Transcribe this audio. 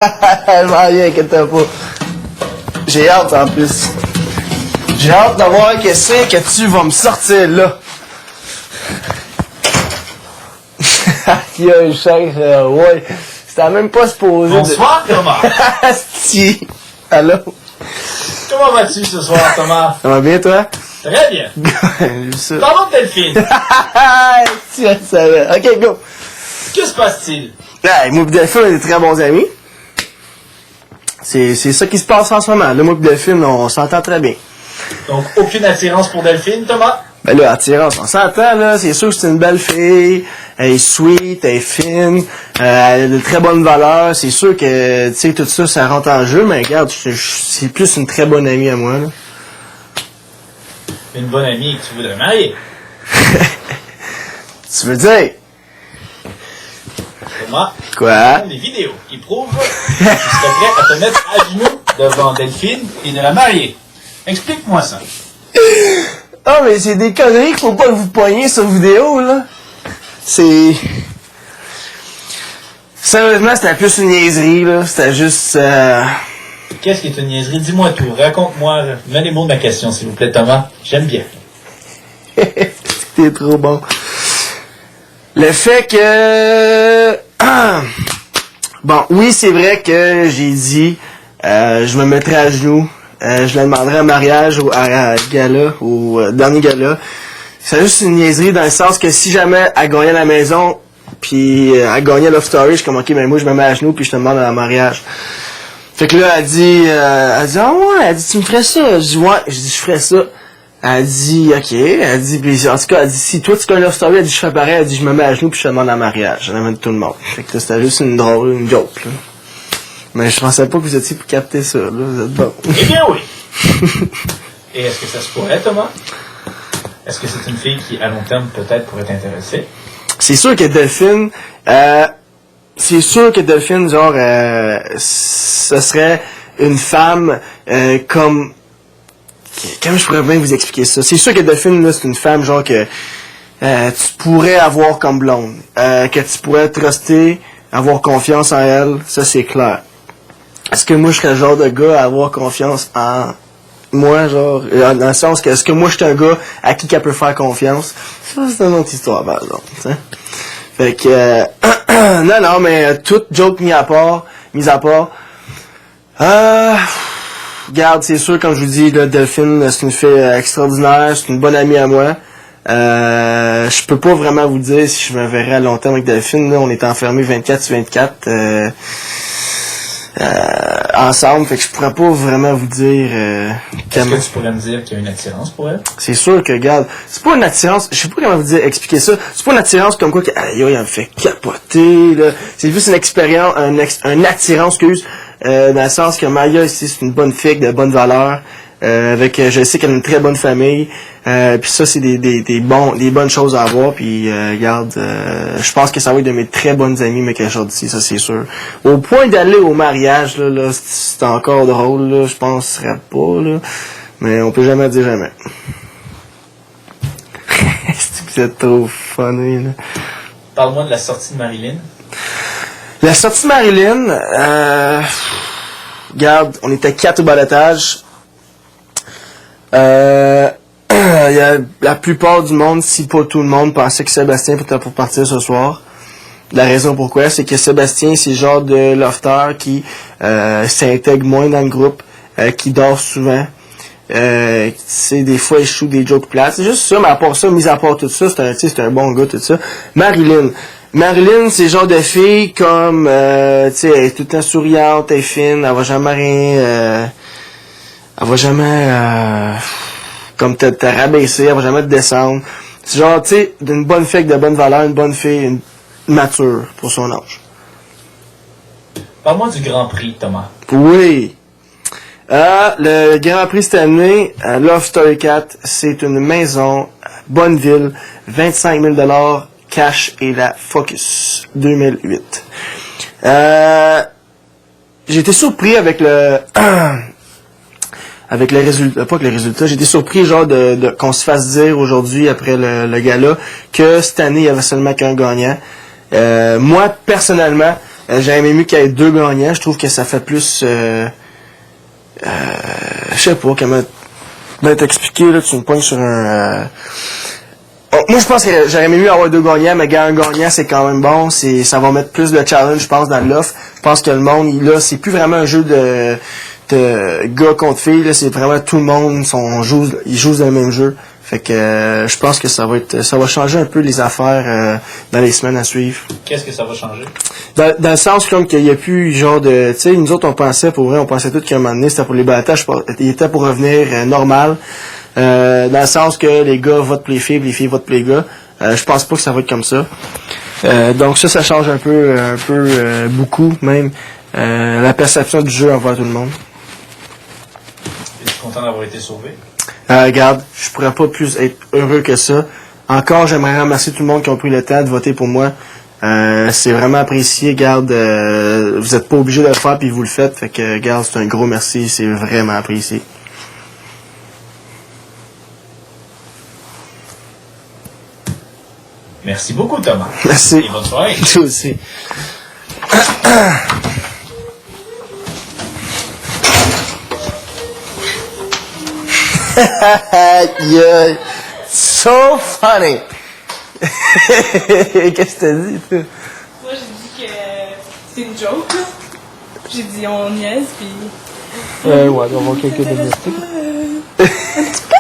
Je m'en viens, inquiète-toi pas. J'ai hâte en plus. J'ai hâte de voir qu'est-ce que tu vas me sortir là. Il y a un chef, ouais. C'était même pas supposé. Bonsoir, Thomas. Si. Allô? Comment vas-tu ce soir, Thomas? Ça va bien, toi? Très bien. Ça. Parlons de Delphine. Tu le savais. Ok, go. Que se passe-t-il? Hey, moi et Delphine, on est des très bons amis. C'est ça qui se passe en ce moment. Là, moi et Delphine, on s'entend très bien. Donc, aucune attirance pour Delphine, Thomas? Ben là, attirance, on s'entend, là. C'est sûr que c'est une belle fille. Elle est sweet, elle est fine. Elle a de très bonnes valeurs. C'est sûr que, tu sais, tout ça, ça rentre en jeu. Mais regarde, c'est plus une très bonne amie à moi, là. Une bonne amie que tu voudrais marier. Tu veux dire? Thomas? Quoi? Des vidéos qui prouvent que tu serais prêt à te mettre à genoux devant Delphine et de la marier. Explique-moi ça. Ah, mais c'est des conneries qu'il faut pas que vous poigniez sur vidéo, là. C'est... Sérieusement, c'était plus une niaiserie, là. C'était juste... Qu'est-ce qui est une niaiserie? Dis-moi tout. Raconte-moi. Mets les mots de ma question, s'il vous plaît, Thomas. J'aime bien. T'es trop bon. Le fait que... Bon, oui, c'est vrai que j'ai dit... je me mettrais à genoux. Je la demanderais en mariage à gala, au dernier gala. C'est juste une niaiserie dans le sens que si jamais elle gagnait la maison, puis elle gagnait Love Story, je suis comme, ok, ben moi je me mets à genoux puis je te demande en mariage. Fait que là, elle dit, ah ouais, elle dit, tu me ferais ça? Je dis, ouais, je dis, je ferais ça. Elle dit, ok, elle dit, puis en tout cas, elle dit, si toi tu gagnes Love Story, elle dit, je fais pareil, elle dit, je me mets à genoux puis je te demande en mariage. Elle amène tout le monde. Fait que là, c'était juste une drôle, une joke, là. Mais je pensais pas que vous étiez pour capter ça, là. Vous êtes bon. Eh bien oui. Et est-ce que ça se pourrait, Thomas? Est-ce que c'est une fille qui, à long terme, peut-être pourrait t'intéresser? C'est sûr que Delphine, genre, ce serait une femme comme... Comment je pourrais bien vous expliquer ça? C'est sûr que Delphine, là, c'est une femme, genre, que tu pourrais avoir comme blonde. Que tu pourrais truster, avoir confiance en elle, ça, c'est clair. Est-ce que moi, je serais le genre de gars à avoir confiance en moi, genre, dans le sens que est-ce que moi, je suis un gars à qui qu'elle peut faire confiance? Ça, c'est une autre histoire, par exemple, t'sais. Fait que, non, mais toute joke mis à part, regarde, c'est sûr, comme je vous dis, là, Delphine, c'est une fille extraordinaire, c'est une bonne amie à moi. Je peux pas vraiment vous dire si je me verrais à long terme avec Delphine, là, on est enfermés 24/24, ensemble, fait que je pourrais pas vraiment vous dire Est-ce que tu pourrais me dire qu'il y a une attirance pour elle? C'est sûr que, regarde, c'est pas une attirance, je sais pas comment vous dire, expliquer ça, c'est pas une attirance comme quoi que, aïe, elle me fait capoter, là, c'est juste une expérience, un attirance, dans le sens que Maya ici, c'est une bonne fille de bonne valeur, je sais qu'elle a une très bonne famille, puis ça, c'est des bonnes choses à avoir, puis regarde, je pense que ça va être de mes très bonnes amies, mais quelque chose d'ici, ça c'est sûr. Au point d'aller au mariage, là, c'est encore drôle, là, je penserais pas, là, mais on peut jamais dire jamais. C'est que vous êtes trop funny, là. Parle-moi de la sortie de Marilyn. La sortie de Marilyn, regarde, on était 4 au balotage. La plupart du monde, si pas tout le monde, pensait que Sébastien était pour partir ce soir. La raison pourquoi, c'est que Sébastien, c'est le genre de lofter qui s'intègre moins dans le groupe, qui dort souvent. Tu sais, des fois, il shoot des jokes plates. C'est juste ça, mais à part ça, mis à part tout ça, c'est un bon gars, tout ça. Marilyn, c'est le genre de fille comme, tu sais, elle est tout le temps souriante, elle est fine, elle va jamais rien, elle va jamais, comme te rabaisser, elle va jamais te descendre. C'est genre, tu sais, d'une bonne fille de bonne valeur, une bonne fille, mature pour son âge. Parle-moi du Grand Prix, Thomas. Oui. Le Grand Prix cette année, Love Story 4, c'est une maison, Bonneville, 25 000 $, cash et la Focus, 2008. J'ai été surpris avec le résultat, pas que le résultat, j'ai été surpris genre qu'on se fasse dire aujourd'hui après le gala que cette année il y avait seulement qu'un gagnant. Moi personnellement, J'aurais aimé mieux qu'il y ait 2 gagnants. Je trouve que ça fait plus... je sais pas comment t'expliquer, là, tu me poignes sur un... moi, je pense que j'aurais aimé mieux avoir 2 gagnants, mais un gagnant, c'est quand même bon. Ça va mettre plus de challenge, je pense, dans l'offre. Je pense que le monde, là, c'est plus vraiment un jeu de gars contre filles, là, c'est vraiment tout le monde, ils jouent dans le même jeu. Fait que je pense que ça va changer un peu les affaires dans les semaines à suivre. Qu'est-ce que ça va changer? Dans le sens comme qu'il y a plus genre de... Tu sais, nous autres, on pensait tout qu'à un moment donné, c'était pour les battages, il était pour revenir normal. Dans le sens que les gars votent pour les filles votent pour les gars. Je pense pas que ça va être comme ça. Donc ça change un peu beaucoup même la perception du jeu envers tout le monde. Es-tu content d'avoir été sauvé? Regarde, je pourrais pas plus être heureux que ça. Encore, j'aimerais remercier tout le monde qui a pris le temps de voter pour moi. C'est vraiment apprécié. Regarde, vous êtes pas obligé de le faire puis vous le faites. Fait que, regarde, c'est un gros merci. C'est vraiment apprécié. Merci beaucoup, Thomas. Merci. Et bonne soirée. Toi aussi. Yeah. So funny. Qu'est-ce que t'as dit, toi? Moi, j'ai dit que c'est une joke, là. J'ai dit on niaise, puis... Ouais, on va voir quelqu'un de mystique. Un petit peu.